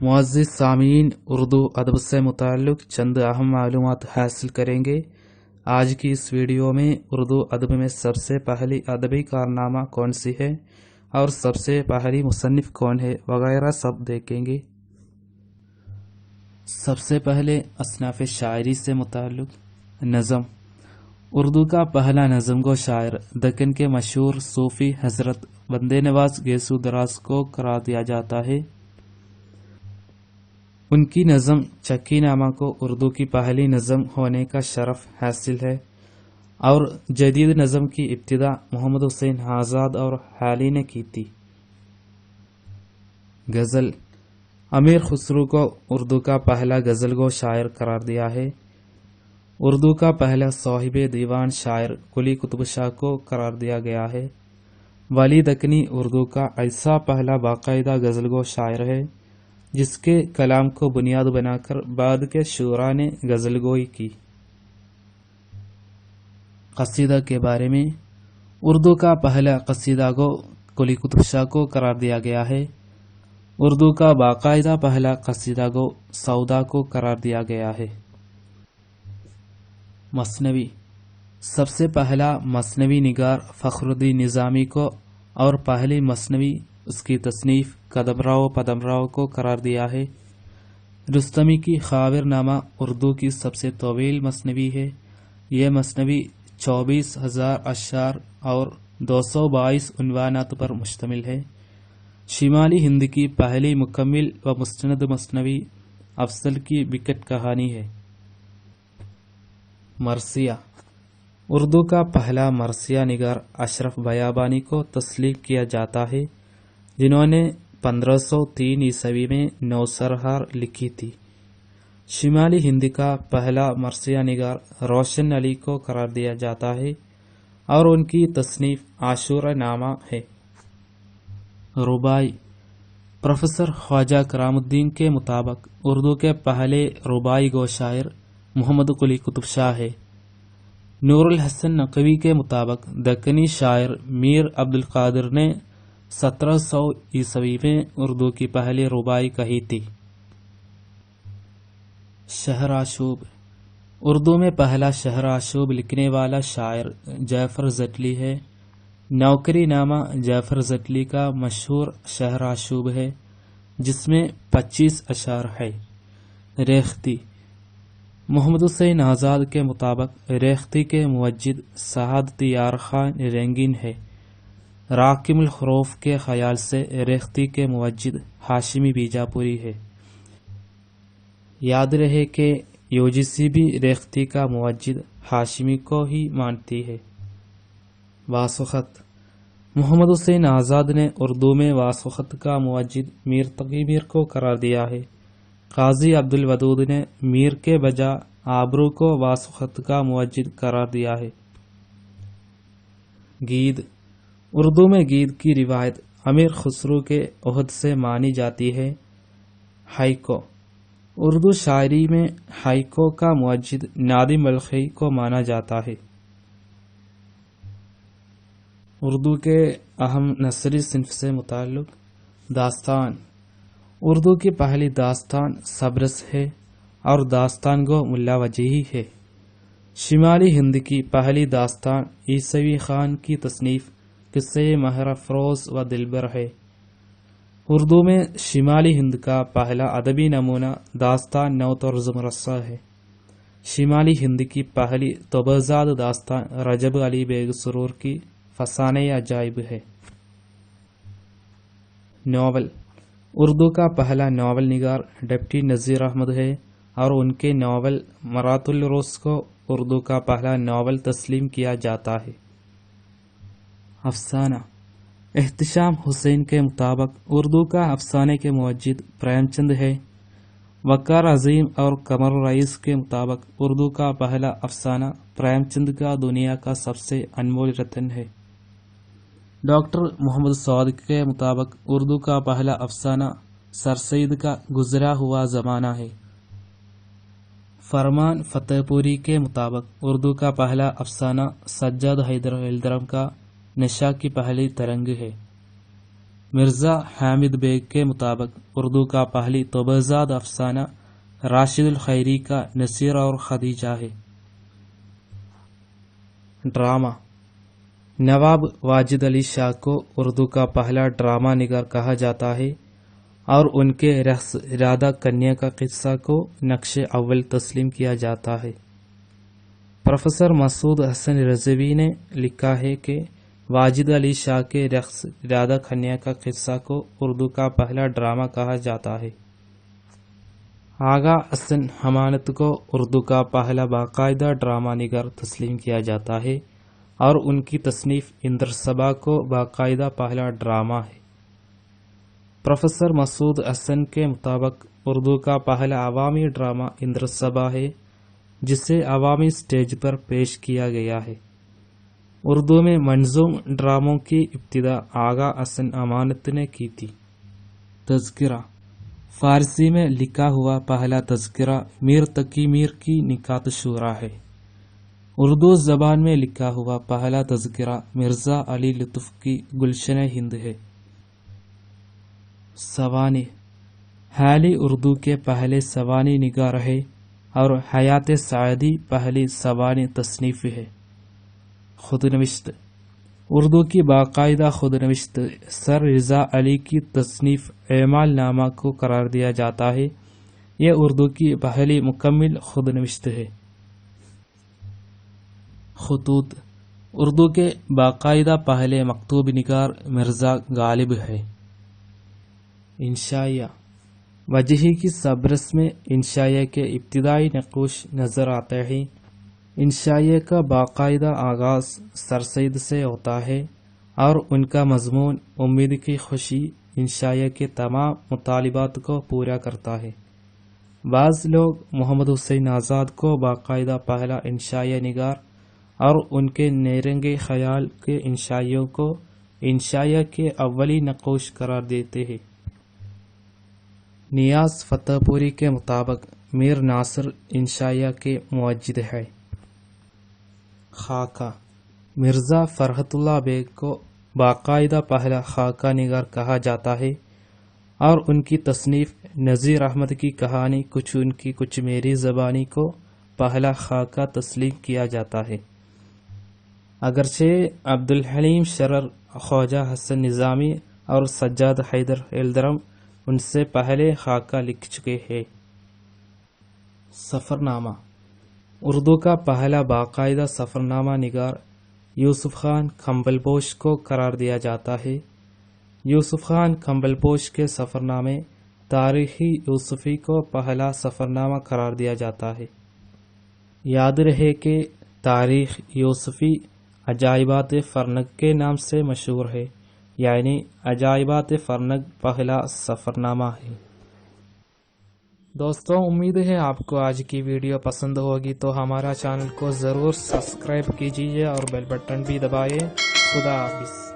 मुअज़्ज़िज़ सामीन, उर्दू अदब से मुताल्लिक़ चंद अहम मालूमात हासिल करेंगे। आज की इस वीडियो में उर्दू अदब में सबसे पहली अदबी कारनामा कौन सी है और सबसे पहली मुसन्निफ़ कौन है वगैरह सब देखेंगे। सबसे पहले असनाफ़ शायरी से मुताल्लिक़ नज़म। उर्दू का पहला नज़म गो शायर दक्कन के मशहूर सूफ़ी हज़रत बंदे नवाज गेसू दराज को करार दिया जाता है। उनकी नज़म चक्की नामा को उर्दू की पहली नज़म होने का शरफ हासिल है और जदीद नज़म की इब्तिदा मोहम्मद हुसैन आज़ाद और हाली ने की थी। गज़ल। अमीर खुसरू को उर्दू का पहला गज़ल गो शायर करार दिया है। उर्दू का पहला साहिब दीवान शायर कुली कुतुब शाह को करार दिया गया है। वली दक्कनी उर्दू का ऐसा पहला बाकायदा गज़ल गो शायर है जिसके कलाम को बुनियाद बनाकर बाद के शुरा ने गज़ल गोई की। कसीदा के बारे में उर्दू का पहला कसीदा गो कुली कुतुब शाह को करार दिया गया है। उर्दू का बाकायदा पहला कसीदा गो सौदा को करार दिया गया है। मसनवी। सबसे पहला मसनवी निगार फ़खरुद्दीन निज़ामी को और पहली मसनवी उसकी तसनीफ़ कदमराव पदमराव को करार दिया है। रुस्तमी की खाविर नामा उर्दू की सबसे तवील मसनवी है। यह मसनवी 24,000 अशार और 222 उन्वानात पर मुश्तमिल है। शिमाली हिंद की पहली मुकम्मिल व मुस्तनद मसनवी अफसल की विकट कहानी है। मरसिया। उर्दू का पहला मरसिया निगार अशरफ बयाबानी को तस्लीम किया जाता है जिन्होंने 1503 ईस्वी में नौसरहार लिखी थी। शिमाली हिंद का पहला मरसिया निगार रोशन अली को करार दिया जाता है और उनकी तसनीफ आशूरा नामा है। रुबाई। प्रोफेसर ख्वाजा करामुद्दीन के मुताबिक उर्दू के पहले रुबाई गो शायर मोहम्मद कुली कुतुब शाह है। नूरुल हसन नकवी के मुताबिक दक्कनी शायर मीर अब्दुल कादिर ने 1700 ईस्वी में उर्दू की पहली रुबाई कही थी। शहर आशूब। उर्दू में पहला शहर आशूब लिखने वाला शायर जैफर जटली है। नौकरी नामा जैफर जटली का मशहूर शहर आशूब है जिसमें 25 अशार है। रेख्ती। मोहम्मद हुसैन आज़ाद के मुताबिक रेख्ती के मुवज्जिद सआदत यार खान रेंगीन है। राकिमुल ख़ुरूफ़ के ख्याल से रेख्ती के मुवज्जिद हाशिमी बीजापुरी है। याद रहे कि यूजीसी भी रेख्ती का मुवज्जिद हाशिमी को ही मानती है। वासुख़त। मोहम्मद हुसैन आज़ाद ने उर्दू में वासुख़त का मुवज्जिद मीर तक़ी मीर को करार दिया है। काजी अब्दुल वदूद ने मीर के बजा आबरू को वासुख़त का मुवज्जिद करार दिया है। गीद। उर्दू में गीद की रिवायत अमीर खुसरू के उहद से मानी जाती है। हाइको। उर्दू शायरी में हाइको का मुवज्जिद नादिम बल्खी को माना जाता है। उर्दू के अहम नसरी सिन्फ से मुताल्लिक़ दास्तान। उर्दू की पहली दास्तान सबरस है और दास्तान गो मुल्ला वजीही है। शिमाली हिंद की पहली दास्तान ईसवी खान की तसनीफ़ किस्से महर अफरोज़ व दिलबर है। उर्दू में शिमाली हिंद का पहला अदबी नमूना दास्तान नौत और ज़ुमरस्सा है। शिमाली हिंद की पहली तबज़ाद दास्तान रजब अली बेग सुरूर की फसाने अजाइब है। नावल। उर्दू का पहला नावल निगार डिप्टी नज़ीर अहमद है और उनके नावल मरातुल रोज़ को उर्दू का पहला नावल तस्लीम किया जाता है। अफसाना। एहतिशाम हुसैन के मुताबिक उर्दू का अफसाने के मुवज्जिद प्रेमचंद है। वक़ार अजीम और कमर रईस के मुताबिक उर्दू का पहला अफसाना प्रेमचंद का दुनिया का सबसे अनमोल रतन है। डॉक्टर मोहम्मद सादिक के मुताबिक उर्दू का पहला अफसाना सर सईद का गुजरा हुआ ज़माना है। फरमान फतेहपुरी के मुताबिक उर्दू का पहला अफसाना सज्जाद हैदर इल्दरम का नशा की पहली तरंग है। مرزا حامد بیگ کے مطابق اردو کا پہلی توبزاد افسانہ راشد الخیری کا نصیر اور خدیجہ ہے۔ ڈرامہ نواب واجد علی شاہ کو اردو کا پہلا ڈرامہ نگار کہا جاتا ہے اور ان کے رقص ارادہ کنیا کا قصہ کو نقش اول تسلیم کیا جاتا ہے۔ پروفیسر مسعود حسن رضوی نے لکھا ہے کہ واجد علی شاہ کے رقص ارادہ کنیا کا قصہ کو اردو کا پہلا ڈرامہ کہا جاتا ہے۔ آغا حسن حمانت کو اردو کا پہلا باقاعدہ ڈرامہ نگار تسلیم کیا جاتا ہے اور ان کی تصنیف اندر صبا کو باقاعدہ پہلا ڈرامہ ہے۔ پروفیسر مسعود حسن کے مطابق اردو کا پہلا عوامی ڈرامہ اندر صبا ہے جسے عوامی سٹیج پر پیش کیا گیا ہے۔ اردو میں منظوم ڈراموں کی ابتدا آغا حسن امانت نے کی تھی۔ تذکرہ فارسی میں لکھا ہوا پہلا تذکرہ میر تقی میر کی نکات شورا ہے۔ اردو زبان میں لکھا ہوا پہلا تذکرہ مرزا علی لطف کی گلشن ہند ہے۔ سوانح حالی اردو کے پہلے سوانح نگار ہے اور حیات سعدی پہلی سوانح تصنیف ہے۔ خودنوشت اردو کی باقاعدہ خودنوشت سر رضا علی کی تصنیف اعمال نامہ کو قرار دیا جاتا ہے۔ یہ اردو کی پہلی مکمل خودنوشت ہے۔ خطوط اردو کے باقاعدہ پہلے مکتوب نگار مرزا غالب ہے۔ انشائیہ وجہی کی سبرس میں انشائیہ کے ابتدائی نقوش نظر آتے ہیں۔ انشائیہ کا باقاعدہ آغاز سر سید سے ہوتا ہے اور ان کا مضمون امید کی خوشی انشائیہ کے تمام مطالبات کو پورا کرتا ہے۔ بعض لوگ محمد حسین آزاد کو باقاعدہ پہلا انشائیہ نگار اور ان کے نیرنگ خیال کے انشائیوں کو انشائیہ کے اولی نقوش قرار دیتے ہیں۔ نیاز فتح پوری کے مطابق میر ناصر انشائیہ کے موجد ہے۔ خاکہ مرزا فرحت اللہ بیگ کو باقاعدہ پہلا خاکہ نگار کہا جاتا ہے اور ان کی تصنیف نذیر احمد کی کہانی کچھ ان کی کچھ میری زبانی کو پہلا خاکہ تسلیم کیا جاتا ہے۔ اگرچہ عبدالحلیم شرر، خواجہ حسن نظامی اور سجاد حیدر ایلدرم ان سے پہلے خاکہ لکھ چکے ہیں۔ سفرنامہ اردو کا پہلا باقاعدہ سفرنامہ نگار یوسف خان کھمبل پوش کو قرار دیا جاتا ہے۔ یوسف خان کھمبل پوش کے سفرنامے تاریخی یوسفی کو پہلا سفرنامہ قرار دیا جاتا ہے۔ یاد رہے کہ تاریخ یوسفی عجائبات فرنگ کے نام سے مشہور ہے، یعنی عجائبات فرنگ پہلا سفرنامہ ہے۔ دوستوں، امید ہے آپ کو آج کی ویڈیو پسند ہوگی، تو ہمارا چینل کو ضرور سبسکرائب کیجیے اور بیل بٹن بھی دبائیے۔ خدا حافظ۔